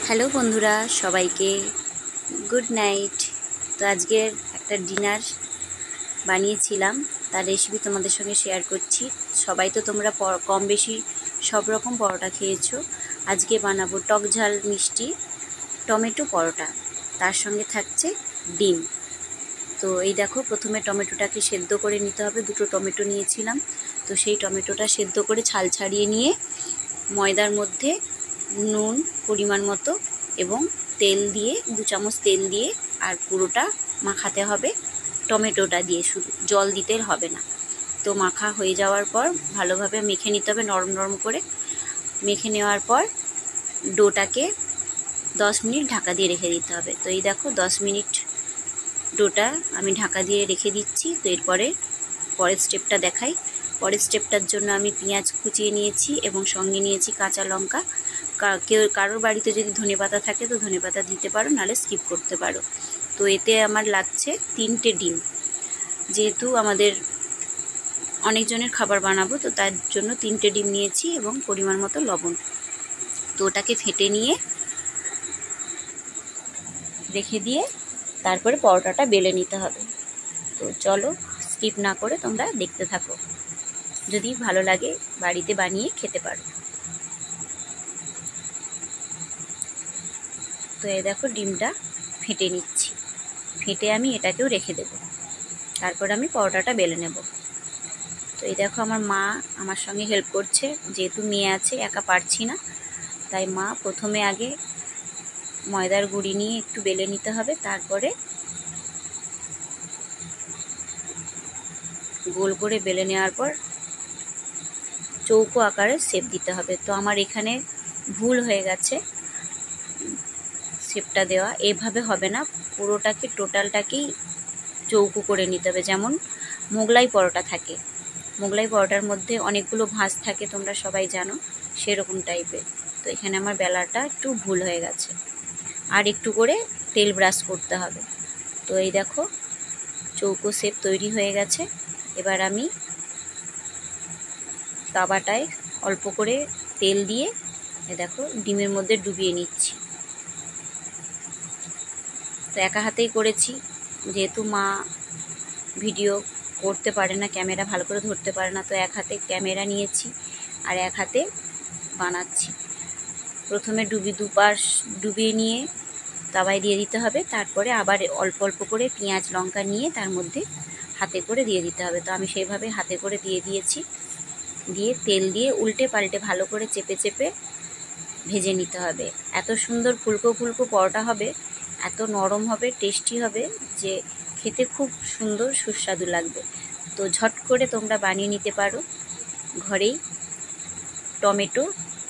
Hello বন্ধুরা, সবাইকে good night. তো আজকের একটা ডিনার বানিয়েছিলাম, তার রেসিপি তোমাদের সঙ্গে শেয়ার করছি। সবাই তো তোমরা কম বেশি সব রকম পরোটা খেয়েছো। আজকে বানাবো টক ঝাল মিষ্টি টমেটো পরোটা, তার সঙ্গে থাকছে ডিম। তো এই দেখো, প্রথমে টমেটোটাকে সেদ্ধ করে নিতে হবে। দুটো টমেটো নিয়েছিলাম, তো সেই টমেটোটা সেদ্ধ করে ছাল ছাড়িয়ে নিয়ে ময়দার মধ্যে নুন পরিমাণ মতো এবং তেল দিয়ে 2 চামচ তেল দিয়ে আর পুরোটা মাখাতে হবে টমেটোটা দিয়ে, শুধু জল দিতে হবে না। তো মাখা হয়ে যাওয়ার পর ভালোভাবে মেখে নিতে হবে, নরম নরম করে মেখে নেওয়ার পর ডোটাকে 10 মিনিট ঢাকা দিয়ে রেখে দিতে হবে। তো এই দেখো 10 মিনিট ডোটা আমি ঢাকা দিয়ে রেখে দিচ্ছি। তো পরের স্টেপটা দেখাই। পরের স্টেপটার জন্য আমি পেঁয়াজ কুচিয়ে নিয়েছি এবং সঙ্গে নিয়েছি কাঁচা লঙ্কা। কারোর বাড়িতে যদি ধনেপাতা থাকে তো ধনেপাতা দিতে পারো, নাহলে স্কিপ করতে পারো। তো এতে আমার লাগছে 3টে ডিম, যেহেতু আমাদের অনেকজনের খাবার বানাবো, তো তার জন্য 3টে ডিম নিয়েছি এবং পরিমাণ মতো লবণ। তো ওটাকে ফেটে নিয়ে রেখে দিয়ে তারপরে পরোটাটা বেলে নিতে হবে। তো চলো, স্কিপ না করে তোমরা দেখতে থাকো। যদি ভালো লাগে বাড়িতে বানিয়ে খেতে পারো। তো এই দেখো, ডিমটা ফেটে নিচ্ছি। ফেটে আমি এটাকেও রেখে দেব, তারপর আমি পরোটাটা বেলে নেব। তো এই দেখো, আমার মা আমার সঙ্গে হেল্প করছে, যেহেতু মেয়ে আছে একা পারছি না, তাই মা প্রথমে আগে ময়দার গুঁড়ি নিয়ে একটু বেলে নিতে হবে, তারপরে গোল করে বেলে নেওয়ার পর চৌকো আকারে শেপ দিতে হবে। তো আমার এখানে ভুল হয়ে গেছে শেপটা দেওয়া, এভাবে হবে না, পুরোটাকে টোটালটাকেই চৌকো করে নিতে হবে। যেমন মোগলাই পরোটা থাকে, মোগলাই পরোটার মধ্যে অনেকগুলো ভাঁজ থাকে, তোমরা সবাই জানো, সেরকম টাইপের। তো এখানে আমার বেলাটা একটু ভুল হয়ে গেছে, আর একটু করে তেল ব্রাশ করতে হবে। তো এই দেখো, চৌকো শেপ তৈরি হয়ে গেছে। এবার আমি তাওয়াটায় অল্প করে তেল দিয়ে দেখো ডিমের মধ্যে ডুবিয়ে নিচ্ছি। তো একা হাতেই করেছি, যেহেতু মা ভিডিও করতে পারে না, ক্যামেরা ভালো করে ধরতে পারে না, তো এক হাতে ক্যামেরা নিয়েছি আর এক হাতে বানাচ্ছি। প্রথমে দুপাশ ডুবিয়ে নিয়ে তাওয়ায় দিয়ে দিতে হবে, তারপরে আবার অল্প অল্প করে পেঁয়াজ লঙ্কা নিয়ে তার মধ্যে হাতে করে দিয়ে দিতে হবে। তো আমি সেইভাবে হাতে করে দিয়ে দিয়েছি। দিয়ে তেল দিয়ে উল্টে পাল্টে ভালো করে চেপে চেপে ভেজে নিতে হবে। এত সুন্দর ফুলকো ফুলকো পরোটা হবে, এত নরম হবে, টেস্টি হবে, যে খেতে খুব সুন্দর সুস্বাদু লাগবে। তো ঝট করে তোমরা বানিয়ে নিতে পারো ঘরেই টমেটো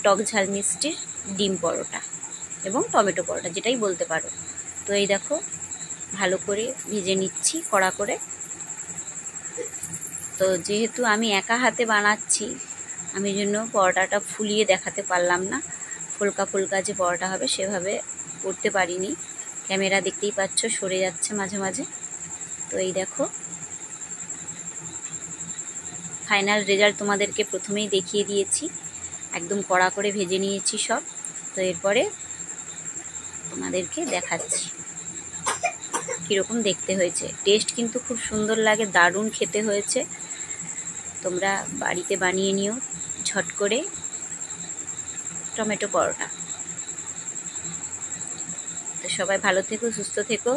টক ঝাল মিষ্টির ডিম পরোটা এবং টমেটো পরোটা, যেটাই বলতে পারো। তো এই দেখো, ভালো করে ভেজে নিচ্ছি কড়া করে। তো যেহেতু আমি একা হাতে বানাচ্ছি, আমি জন্য পরোটাটা ফুলিয়ে দেখাতে পারলাম না। ফুলকা ফুলকা যে পরোটা হবে সেভাবে করতে পারিনি। ক্যামেরা দেখতেই পাচ্ছ সরে যাচ্ছে মাঝে মাঝে। তো এই দেখো, ফাইনাল রেজাল্ট তোমাদেরকে প্রথমেই দেখিয়ে দিয়েছি, একদম কড়া করে ভেজে নিয়েছি সব। তো এরপরে তোমাদেরকে দেখাচ্ছি কীরকম দেখতে হয়েছে। টেস্ট কিন্তু খুব সুন্দর লাগে, দারুণ খেতে হয়েছে। তোমরা বাড়িতে বানিয়ে নিও ঝট করে টমেটো পরোটা। তো সবাই ভালো থেকো, সুস্থ থেকো।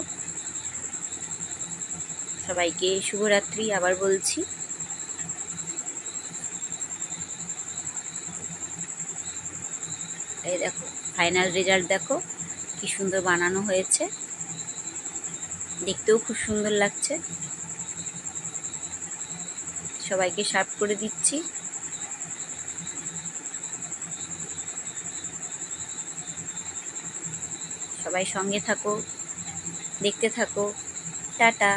সবাইকে শুভরাত্রি আবার বলছি। এই দেখো, ফাইনাল রেজাল্ট দেখো কি সুন্দর বানানো হয়েছে, দেখতেও খুব সুন্দর লাগছে। সবাইকে সার্ভ করে দিচ্ছি। সবাই সঙ্গে থাকো, দেখতে থাকো। টাটা।